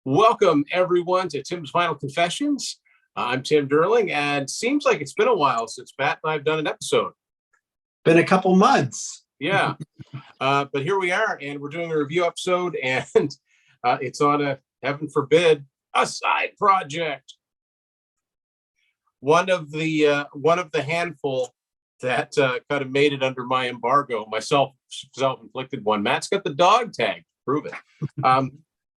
Welcome, everyone, to Tim's Final Confessions. I'm Tim Durling, and seems like it's been a while since Matt and I have done an episode. Been a couple months. Yeah, but here we are, and we're doing a review episode, and it's on a, heaven forbid, a side project. One of the handful that kind of made it under my embargo, my self-inflicted one. Matt's got the dog tag. Prove it.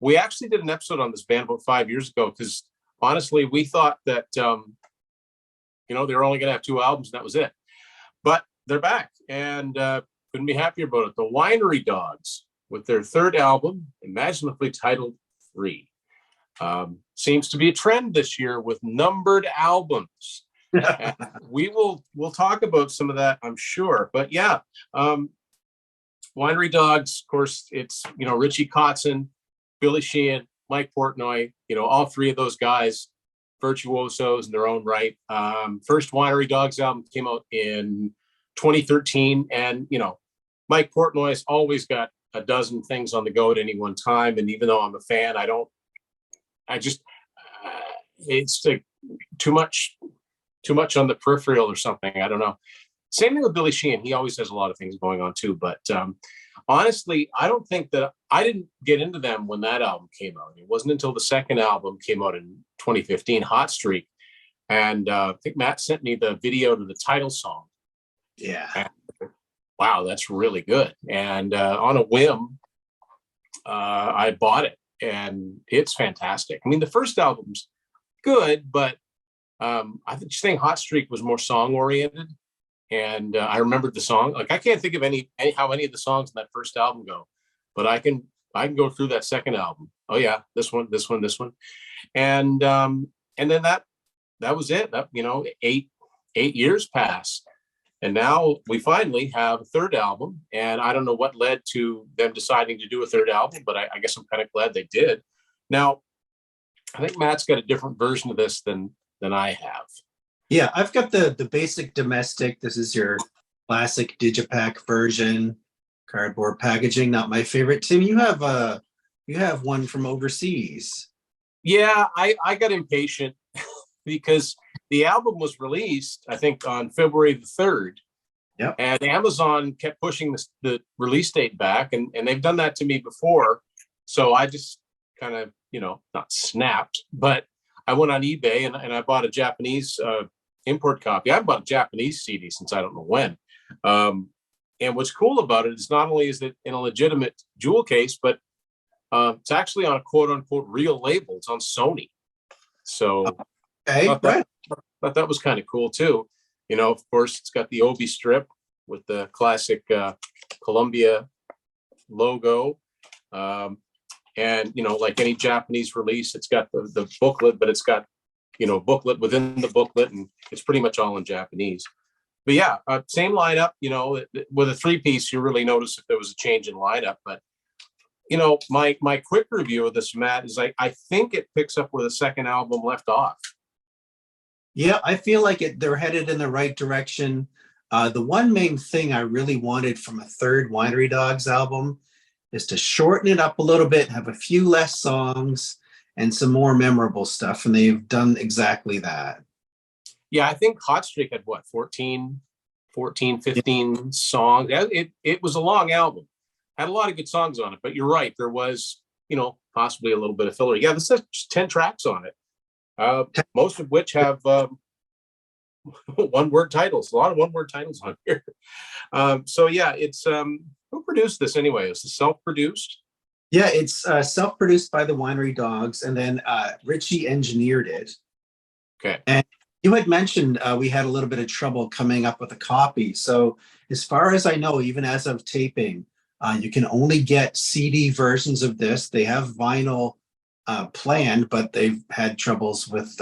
We actually did an episode on this band about 5 years ago because honestly, we thought that, they were only going to have 2 albums and that was it. But they're back and couldn't be happier about it. The Winery Dogs with their 3rd album, imaginatively titled Free. Seems to be a trend this year with numbered albums. We'll talk about some of that, I'm sure. But yeah, Winery Dogs, of course, it's, Richie Kotzen, Billy Sheehan, Mike Portnoy, all 3 of those guys, virtuosos in their own right. First Winery Dogs album came out in 2013. And, Mike Portnoy's always got a dozen things on the go at any one time. And even though I'm a fan, it's like too much on the peripheral or something. I don't know. Same thing with Billy Sheehan. He always has a lot of things going on too. But honestly, I don't think that I didn't get into them when that album came out. It wasn't until the 2nd album came out in 2015, Hot Streak. And I think Matt sent me the video to the title song. Yeah. And, wow, that's really good. And on a whim, I bought it and it's fantastic. I mean, the first album's good, but I just think Hot Streak was more song oriented. And I remembered the song. Like I can't think of how any of the songs in that first album go, but I can go through that 2nd album. Oh yeah, this one, and then that was it. That 8 years passed, and now we finally have a 3rd album. And I don't know what led to them deciding to do a 3rd album, but I guess I'm kind of glad they did. Now, I think Matt's got a different version of this than I have. Yeah, I've got the basic domestic. This is your classic Digipack version, cardboard packaging. Not my favorite. Tim, you have one from overseas. Yeah, I got impatient because the album was released, I think, on February the 3rd. Yep. And Amazon kept pushing the release date back, and they've done that to me before. So I just kind of, not snapped, but I went on eBay and I bought a Japanese import copy. I haven't bought a Japanese CD since I don't know when. And what's cool about it is not only is it in a legitimate jewel case, but it's actually on a quote unquote real label. It's on Sony. So okay, I thought that was kind of cool too. Of course, it's got the Obi strip with the classic Columbia logo. And, like any Japanese release, it's got the booklet, but it's got, booklet within the booklet, and it's pretty much all in Japanese. But yeah, same lineup, with a 3-piece, you really notice if there was a change in lineup. But, my quick review of this, Matt, is I think it picks up where the 2nd album left off. Yeah, I feel like they're headed in the right direction. The one main thing I really wanted from a 3rd Winery Dogs album is to shorten it up a little bit, have a few less songs and some more memorable stuff. And they've done exactly that. Yeah, I think Hot Streak had 15 songs. It was a long album. Had a lot of good songs on it, but you're right. There was, possibly a little bit of filler. Yeah, this has 10 tracks on it. Most of which have one-word titles. A lot of one-word titles on here. So yeah, it's who produced this anyway? Is it self-produced? Yeah, it's self-produced by the Winery Dogs, and then Richie engineered it. Okay. And you had mentioned we had a little bit of trouble coming up with a copy. So as far as I know, even as of taping, you can only get CD versions of this. They have vinyl planned, but they've had troubles with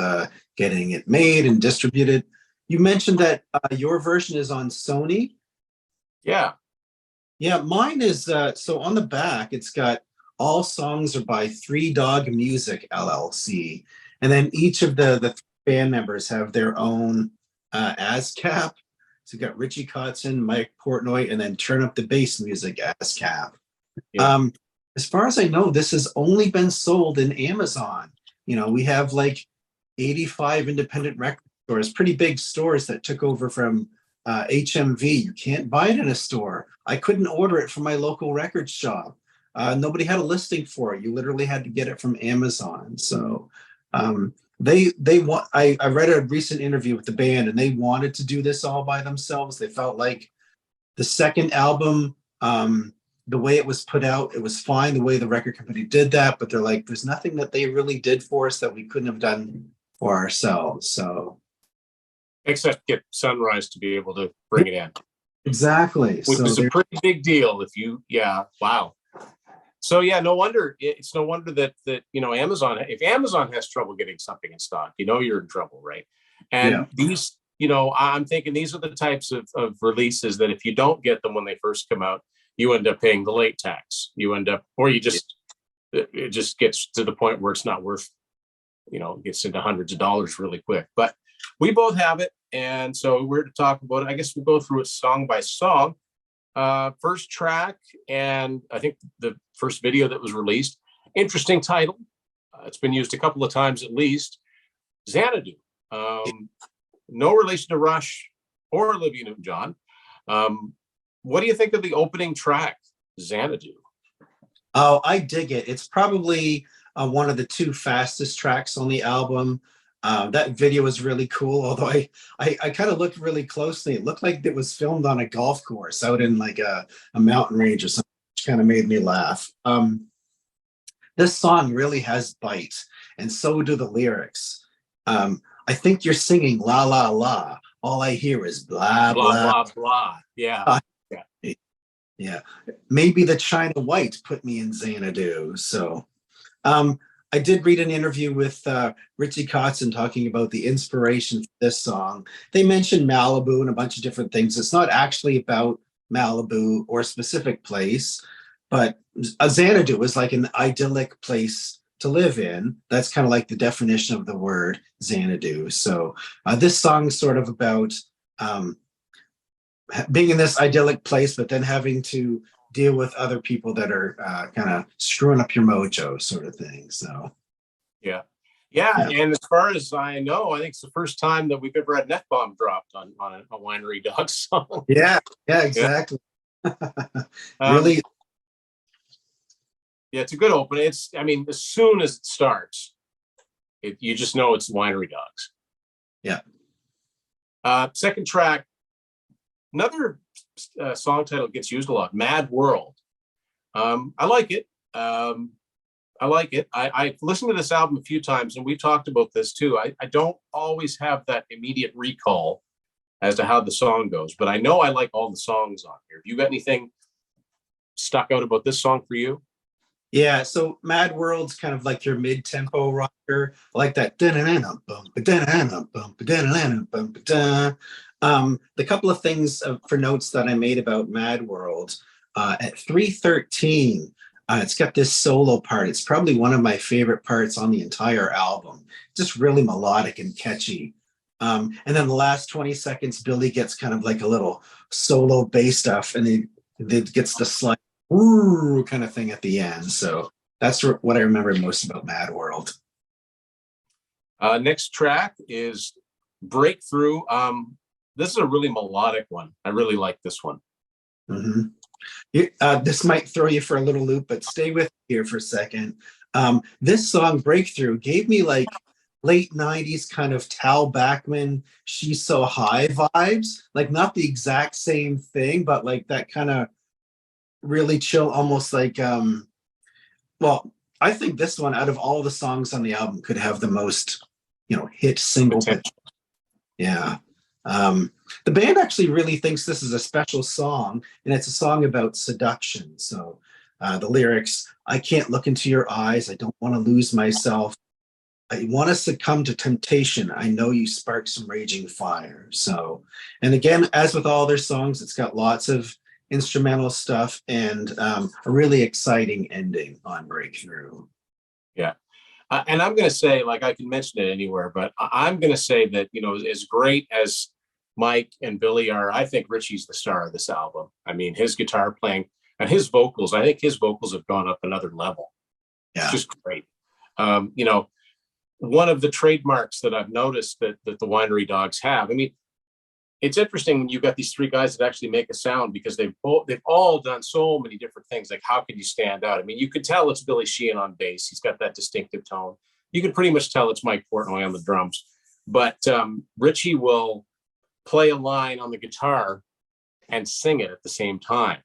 getting it made and distributed. You mentioned that your version is on Sony. Yeah. Yeah, mine is, so on the back, it's got all songs are by 3 Dog Music, LLC. And then each of the band members have their own ASCAP. So you've got Richie Kotzen, Mike Portnoy, and then Turn Up the Bass Music ASCAP. Yeah. as far as I know, this has only been sold in Amazon. We have like 85 independent record stores, pretty big stores that took over from HMV. You can't buy it in a store. I couldn't order it from my local record shop. Nobody had a listing for it. You literally had to get it from Amazon. So they want. I read a recent interview with the band, and they wanted to do this all by themselves. They felt like the second album, the way it was put out, it was fine. The way the record company did that, but they're like, there's nothing that they really did for us that we couldn't have done for ourselves. So Except get Sunrise to be able to bring it in, exactly. which is a pretty big deal. Yeah, wow. So yeah, no wonder it's no wonder that Amazon, if Amazon has trouble getting something in stock, you're in trouble, right? And these, I'm thinking these are the types of releases that if you don't get them when they first come out, you end up paying the late tax. It just gets to the point where it's not worth, gets into hundreds of dollars really quick. But we both have it, and so we're to talk about it. I guess we'll go through it song by song. First track, and I think the first video that was released. Interesting title. It's been used a couple of times at least. Xanadu. No relation to Rush or Olivia Newton-John. What do you think of the opening track, Xanadu? Oh, I dig it. It's probably one of the two fastest tracks on the album. That video was really cool, although I kind of looked really closely. It looked like it was filmed on a golf course out in like a mountain range or something, which kind of made me laugh. This song really has bite, and so do the lyrics. I think you're singing la la la. All I hear is blah blah blah blah blah. Yeah. Yeah. Maybe the China White put me in Xanadu. So I did read an interview with Richie Kotzen talking about the inspiration for this song. They mentioned Malibu and a bunch of different things. It's not actually about Malibu or a specific place, but Xanadu is like an idyllic place to live in. That's kind of like the definition of the word Xanadu. So this song is sort of about being in this idyllic place, but then having to deal with other people that are kind of screwing up your mojo, sort of thing. So, yeah. And as far as I know, I think it's the first time that we've ever had an F-bomb dropped on a Winery Dogs song. Yeah, exactly. Really. Yeah, it's a good open. As soon as it starts, you just know it's Winery Dogs. Yeah. Second track, another song title gets used a lot, Mad World. I like it. I've listened to this album a few times, and we've talked about this too. I don't always have that immediate recall as to how the song goes, but I know I like all the songs on here. Have you got anything stuck out about this song for you? Yeah, so Mad World's kind of like your mid-tempo rocker, like that. The couple of things for notes that I made about Mad World, at 3:13, it's got this solo part. It's probably one of my favorite parts on the entire album. Just really melodic and catchy. And then the last 20 seconds, Billy gets kind of like a little solo bass stuff, and it gets the slide ooh kind of thing at the end. So that's what I remember most about Mad World. Next track is Breakthrough. This is a really melodic one. I really like this one. Mm-hmm. This might throw you for a little loop, but stay with me here for a second. This song, Breakthrough, gave me like late 90s kind of Tal Bachman, She's So High vibes. Like not the exact same thing, but like that kind of really chill, almost like I think this one out of all the songs on the album could have the most hit single. Yeah. The band actually really thinks this is a special song, and it's a song about seduction. So the lyrics, I can't look into your eyes, I don't want to lose myself, I want to succumb to temptation, I know you spark some raging fire. So, and again, as with all their songs, it's got lots of instrumental stuff and a really exciting ending on Breakthrough. Yeah. And I'm going to say, like, I can mention it anywhere, but I'm going to say that, as great as Mike and Billy are, I think Richie's the star of this album. I mean, his guitar playing, And his vocals, I think his vocals have gone up another level. It's Yeah. just great. You know, one of the trademarks that I've noticed that the Winery Dogs have, I mean, it's interesting when you've got these three guys that actually make a sound, because they've all done so many different things. Like, how can you stand out? I mean, you could tell it's Billy Sheehan on bass. He's got that distinctive tone. You can pretty much tell it's Mike Portnoy on the drums. But Richie will play a line on the guitar and sing it at the same time.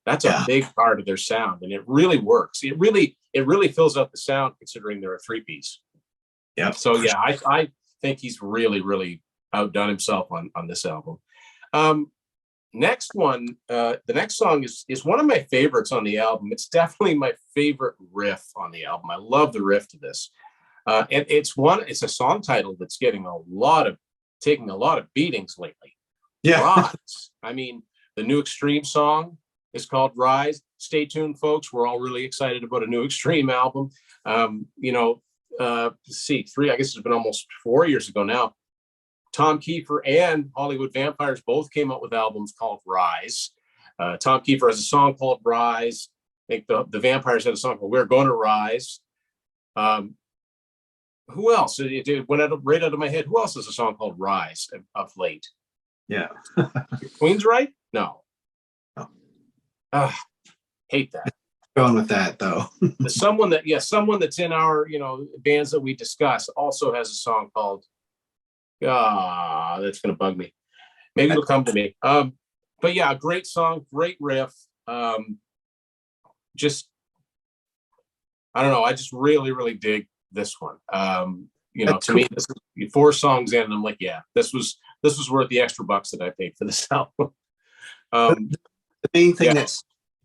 That's a big part of their sound, and it really works. It really fills out the sound, considering they're a three-piece. Yeah. So yeah, I think he's really outdone himself on this album. Next one, the next song is one of my favorites on the album. It's definitely my favorite riff on the album. I love the riff to this. And it's a song title that's taking a lot of beatings lately. Yeah. Rise. I mean, the new Extreme song is called Rise. Stay tuned, folks. We're all really excited about a new Extreme album. You know, I guess it's been almost 4 years ago now. Tom Kiefer and Hollywood Vampires both came out with albums called Rise. Tom Kiefer has a song called Rise. I think the Vampires had a song called We're Gonna Rise. Who else? It went right out of my head. Who else has a song called Rise of late? Yeah. Queen's Right? No. Oh. Hate that. Going with that though. someone that's in our bands that we discuss also has a song called that's gonna bug me. Maybe it'll come to me. But yeah, great song, great riff. Just I don't know, I just really dig this one. To me, this is 4 songs in, and I'm like, yeah, this was worth the extra bucks that I paid for this album. The main thing that's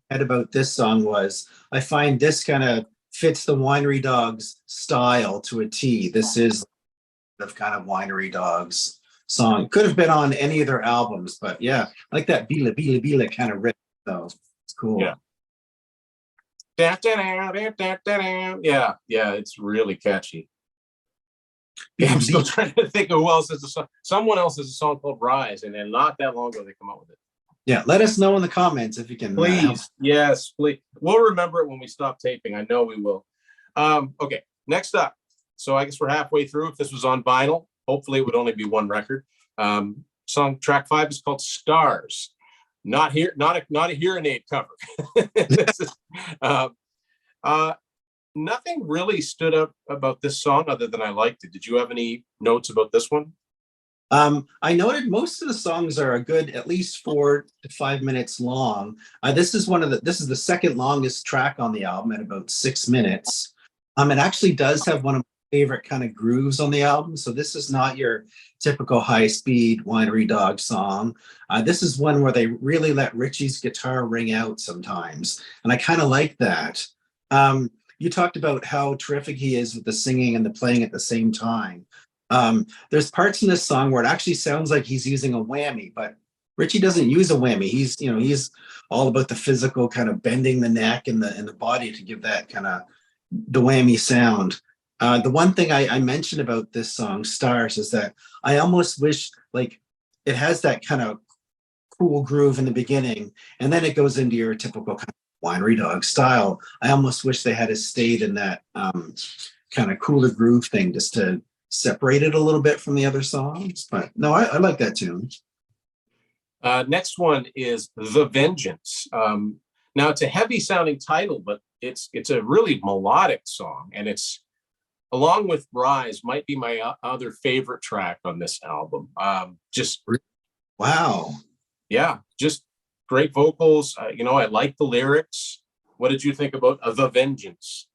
about this song was I find this kind of fits the Winery Dogs style to a T. This is the kind of Winery Dogs song. Could have been on any of their albums, but yeah, like that Bila Bila Bila kind of riff though. It's cool. Yeah. Yeah, it's really catchy. Yeah, I'm still trying to think of who else has a song. Someone else has a song called Rise, and then not that long ago they come out with it. Yeah, let us know in the comments if you can. Please, yes, please. We'll remember it when we stop taping. I know we will. Okay, next up. So I guess we're halfway through. If this was on vinyl, hopefully it would only be one record. Song track 5 is called Stars. Not a hearing aid cover. This is, nothing really stood up about this song other than I liked it. Did you have any notes about this one? I noted most of the songs are a good at least 4 to 5 minutes long. This is the second longest track on the album at about 6 minutes. It actually does have one of my favorite kind of grooves on the album. So this is not your typical high-speed Winery Dog song. This is one where they really let Richie's guitar ring out sometimes, and I kind of like that. You talked about how terrific he is with the singing and the playing at the same time. There's parts in this song where it actually sounds like he's using a whammy, but Richie doesn't use a whammy. He's all about the physical kind of bending the neck and the body to give that kind of the whammy sound. The one thing I mentioned about this song, Stars, is that I almost wish like it has that kind of cool groove in the beginning, and then it goes into your typical kind of Winery Dog style. I almost wish they had stayed in that kind of cooler groove thing just to separate it a little bit from the other songs. But no, I like that tune. Next one is The Vengeance. Now it's a heavy sounding title, but it's a really melodic song, and it's, along with Rise, might be my other favorite track on this album. Wow. Yeah, just great vocals. I like the lyrics. What did you think about The Vengeance?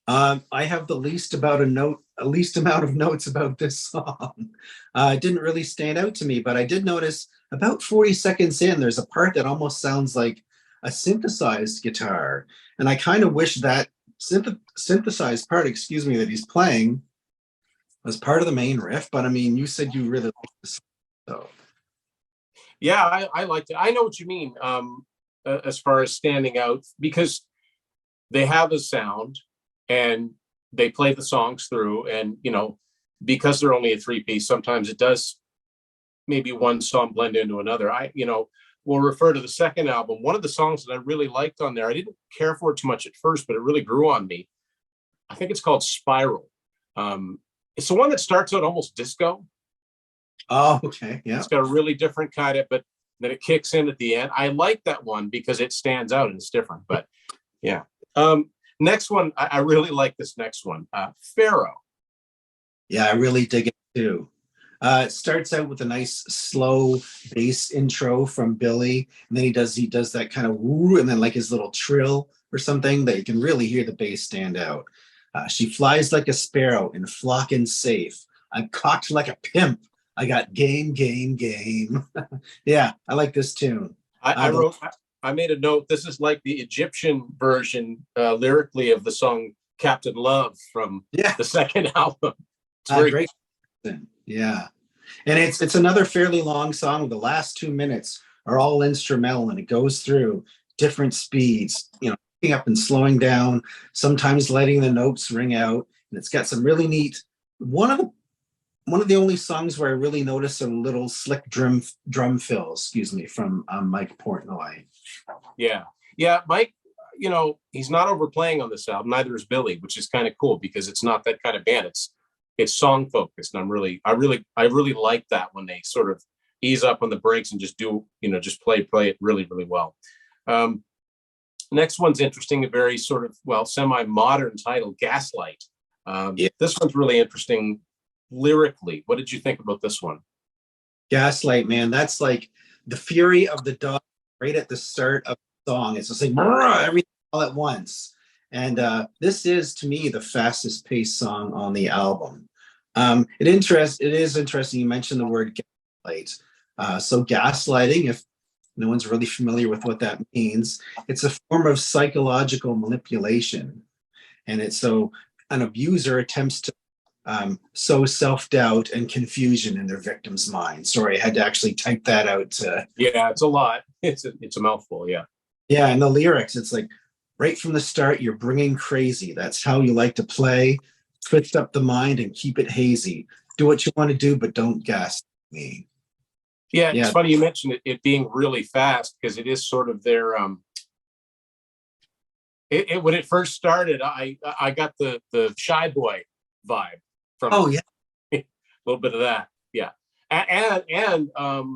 I have the least amount of notes about this song. It didn't really stand out to me, but I did notice about 40 seconds in, there's a part that almost sounds like a synthesized guitar. And I kind of wish that synthesized part, that he's playing was part of the main riff. But I mean, you said you really liked this, so. Yeah, I liked it. I know what you mean as far as standing out, because they have a sound and they play the songs through, and because they're only a 3-piece, sometimes it does maybe one song blend into another. we'll refer to the second album. One of the songs that I really liked on there, I didn't care for it too much at first, but it really grew on me. I think it's called Spiral. It's the one that starts out almost disco. Oh, okay. Yeah. It's got a really different kind of, but then it kicks in at the end. I like that one because it stands out and it's different. But yeah. Next one, I really like this next one. Pharaoh. Yeah, I really dig it too. It starts out with a nice slow bass intro from Billy, and then he does that kind of woo, and then like his little trill or something that you can really hear the bass stand out. She flies like a sparrow and flocking safe. I'm cocked like a pimp. I got game, game, game. Yeah, I like this tune. I made a note. This is like the Egyptian version lyrically of the song Captain Love from the second album. It's very great. Yeah. And it's another fairly long song. The last 2 minutes are all instrumental, and it goes through different speeds, picking up and slowing down, sometimes letting the notes ring out. And it's got some really neat, one of the only songs where I really noticed a little slick drum fills, from Mike Portnoy. Yeah. Mike, he's not overplaying on this album. Neither is Billy, which is kind of cool because it's not that kind of band. It's song focused. And I really like that when they sort of ease up on the breaks and just do, just play it really, really well. Next one's interesting, a very sort of, semi-modern title, Gaslight. This one's really interesting lyrically. What did you think about this one? Gaslight, man, that's like the fury of the dog right at the start of the song. It's just like everything all at once. And this is, to me, the fastest paced song on the album. It is interesting you mentioned the word gaslight. So gaslighting, if no one's really familiar with what that means, it's a form of psychological manipulation. And it's so an abuser attempts to sow self-doubt and confusion in their victim's mind. Sorry, I had to actually type that out. Yeah, it's a lot. It's a mouthful, yeah. Yeah, and the lyrics, it's like, right from the start, you're bringing crazy. That's how you like to play. Twist up the mind and keep it hazy. Do what you want to do, but don't gas me. Yeah, it's funny you mentioned it being really fast because it is sort of their when it first started, I got the Shy Boy vibe from a little bit of that. Yeah. And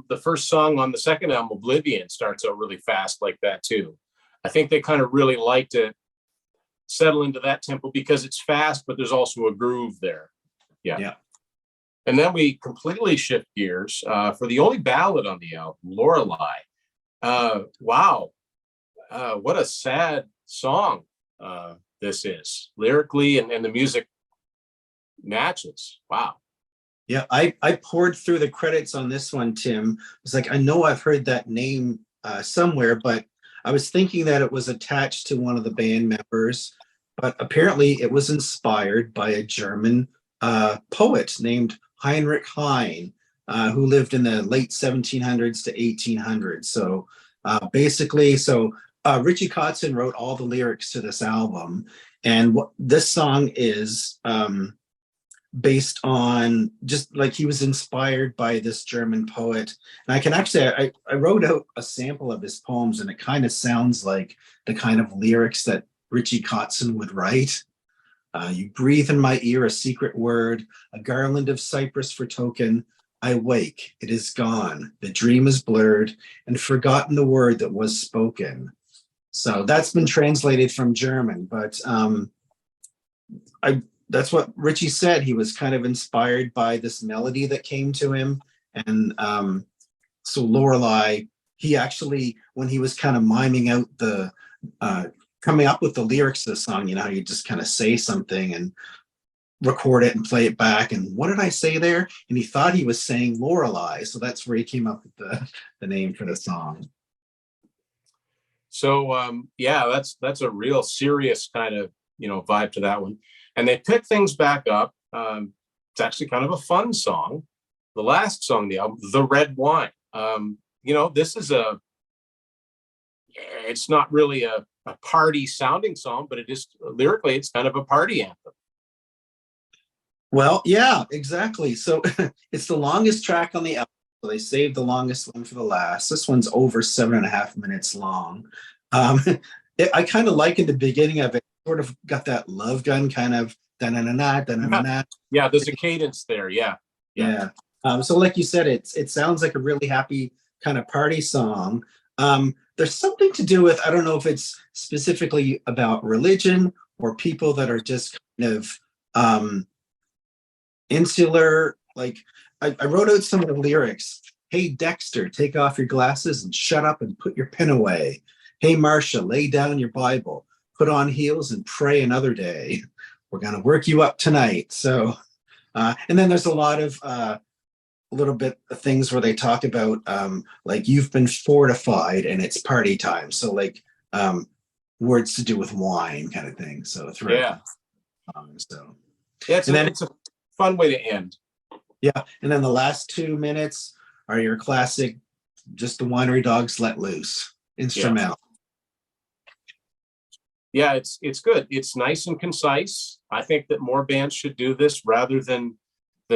the first song on the second album, Oblivion, starts out really fast like that too. I think they kind of really like to settle into that tempo because it's fast, but there's also a groove there. Yeah. And then we completely shift gears for the only ballad on the album, Lorelei. Wow. What a sad song this is. Lyrically and the music matches. Wow. Yeah, I poured through the credits on this one, Tim. I was like, I know I've heard that name somewhere, but I was thinking that it was attached to one of the band members, but apparently it was inspired by a German poet named Heinrich Heine, who lived in the late 1700s to 1800s. So Richie Kotzen wrote all the lyrics to this album. And what this song is based on, just like he was inspired by this German poet. And I can actually, I wrote out a sample of his poems, and it kind of sounds like the kind of lyrics that Richie Kotzen would write. You breathe in my ear a secret word, a garland of cypress for token. I wake, it is gone, the dream is blurred, and forgotten the word that was spoken. So that's been translated from German, but that's what Richie said. He was kind of inspired by this melody that came to him. And so Lorelei, he actually, when he was kind of miming out the, coming up with the lyrics of the song, how you just kind of say something and record it and play it back. And what did I say there? And he thought he was saying Lorelei. So that's where he came up with the name for the song. So that's a real serious kind of, vibe to that one. And they pick things back up. It's actually kind of a fun song. The last song, the album, The Red Wine. This is it's not really a party sounding song, but it is lyrically, it's kind of a party anthem. Well, yeah, exactly. So it's the longest track on the album. So they saved the longest one for the last. This one's over 7.5 minutes long. I kind of like in the beginning of it, sort of got that love gun kind of da-na-na-na, da-na-na-na. Yeah, there's a cadence there. Yeah. Yeah. So like you said, it sounds like a really happy kind of party song. There's something to do with, I don't know if it's specifically about religion or people that are just kind of insular. Like I wrote out some of the lyrics. Hey, Dexter, take off your glasses and shut up and put your pen away. Hey, Marcia, lay down your Bible, put on heels and pray another day. We're going to work you up tonight. So, and then there's a lot of a little bit of things where they talk about like you've been fortified and it's party time. So like words to do with wine kind of thing. So throughout Yeah. So Yeah, and then it's a fun way to end. yeah, and then the last 2 minutes are your classic, just the Winery Dogs let loose instrumental. Yeah, it's good. It's nice and concise. I think that more bands should do this rather than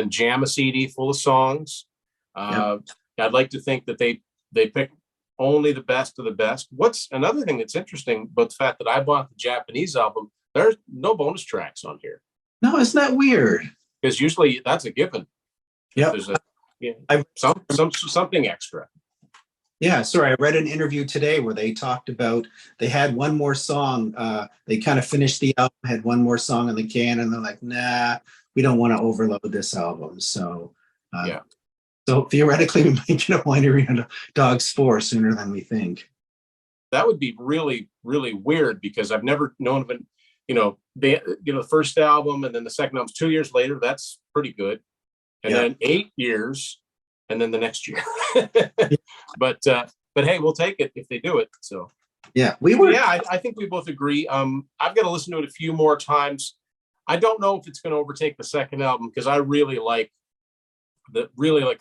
jam a CD full of songs. I'd like to think that they pick only the best of the best. What's another thing that's interesting about the fact that I bought the Japanese album, there's no bonus tracks on here. No, isn't that weird? Because usually that's a given. Yeah, There's something extra. Yeah, sorry. I read an interview today where they talked about they had one more song. They kind of finished the album, had one more song in the can, and they're like, nah, we don't want to overload this album. So so theoretically we might get a Winery Dogs 4 sooner than we think. That would be really, really weird because I've never known of the first album and then the second album's 2 years later. That's pretty good. And then 8 years, and then the next year. But hey, we'll take it if they do it. So yeah, I think we both agree. I've got to listen to it a few more times. I don't know if it's going to overtake the second album because I really like the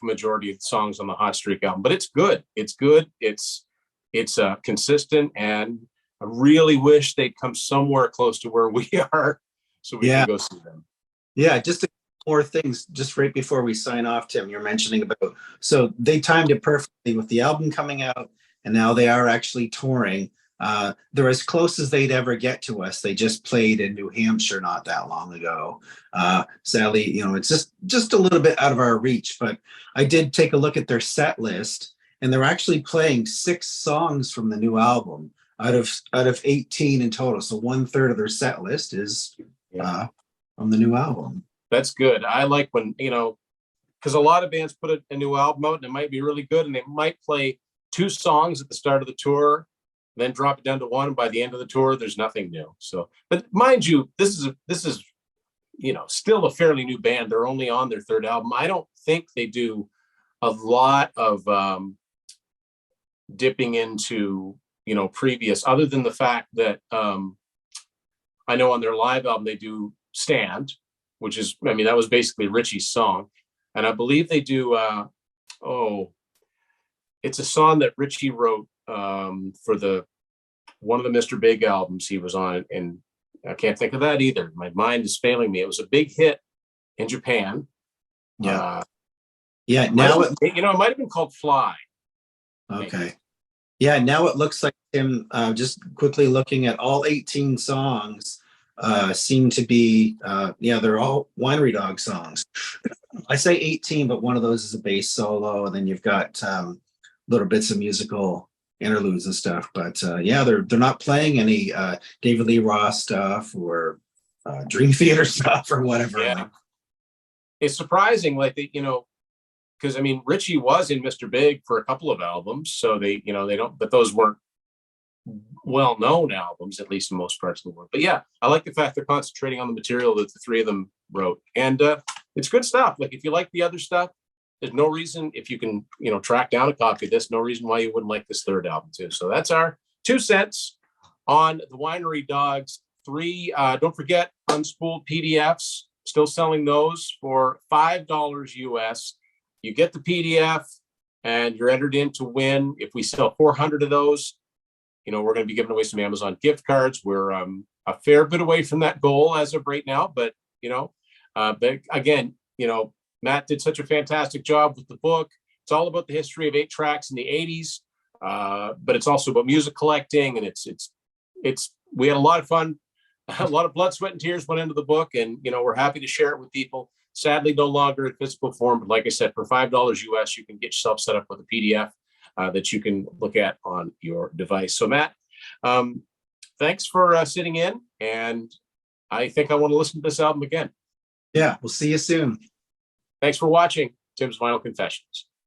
majority of the songs on the Hot Streak album. But it's good. It's good. It's consistent, and I really wish they'd come somewhere close to where we are, so we can go see them. Yeah, just more things just right before we sign off, Tim, you're mentioning about, so they timed it perfectly with the album coming out, and now they are actually touring. They're as close as they'd ever get to us. They just played in New Hampshire not that long ago. Sadly, it's just a little bit out of our reach, but I did take a look at their set list, and they're actually playing 6 songs from the new album out of 18 in total. So 1/3 of their set list is from the new album. That's good. I like when, because a lot of bands put a new album out and it might be really good, and they might play 2 songs at the start of the tour, then drop it down to 1. And by the end of the tour, there's nothing new. So, but mind you, this is still a fairly new band. They're only on their 3rd album. I don't think they do a lot of dipping into previous, other than the fact that I know on their live album they do Stand, which is, that was basically Richie's song. And I believe they do, it's a song that Richie wrote for one of the Mr. Big albums he was on. And I can't think of that either. My mind is failing me. It was a big hit in Japan. Now it might have been called Fly. Okay. Maybe. Yeah, now it looks like Tim, just quickly looking at all 18 songs, seem to be, they're all Winery Dog songs. I say 18, but one of those is a bass solo, and then you've got little bits of musical interludes and stuff. But they're not playing any David Lee Roth stuff or Dream Theater stuff or whatever. Yeah. It's surprising, because Richie was in Mr. Big for a couple of albums, so they don't, but those weren't well-known albums, at least in most parts of the world. But yeah, I like the fact they're concentrating on the material that the 3 of them wrote, and it's good stuff. Like, if you like the other stuff, there's no reason, if you can track down a copy of this, no reason why you wouldn't like this 3rd album too. So that's our 2 cents on the Winery Dogs 3. Don't forget, unspooled PDFs, still selling those for $5 US. You get the PDF and you're entered in to win. If we sell 400 of those, we're going to be giving away some Amazon gift cards. We're a fair bit away from that goal as of right now, but again, Matt did such a fantastic job with the book. It's all about the history of 8-tracks in the 80s, but it's also about music collecting, and we had a lot of fun. A lot of blood, sweat, and tears went into the book, and we're happy to share it with people. Sadly, no longer in physical form, but like I said, for $5 US, you can get yourself set up with a PDF that you can look at on your device. So, Matt, thanks for sitting in, and I think I want to listen to this album again. Yeah, we'll see you soon. Thanks for watching Tim's Vinyl Confessions.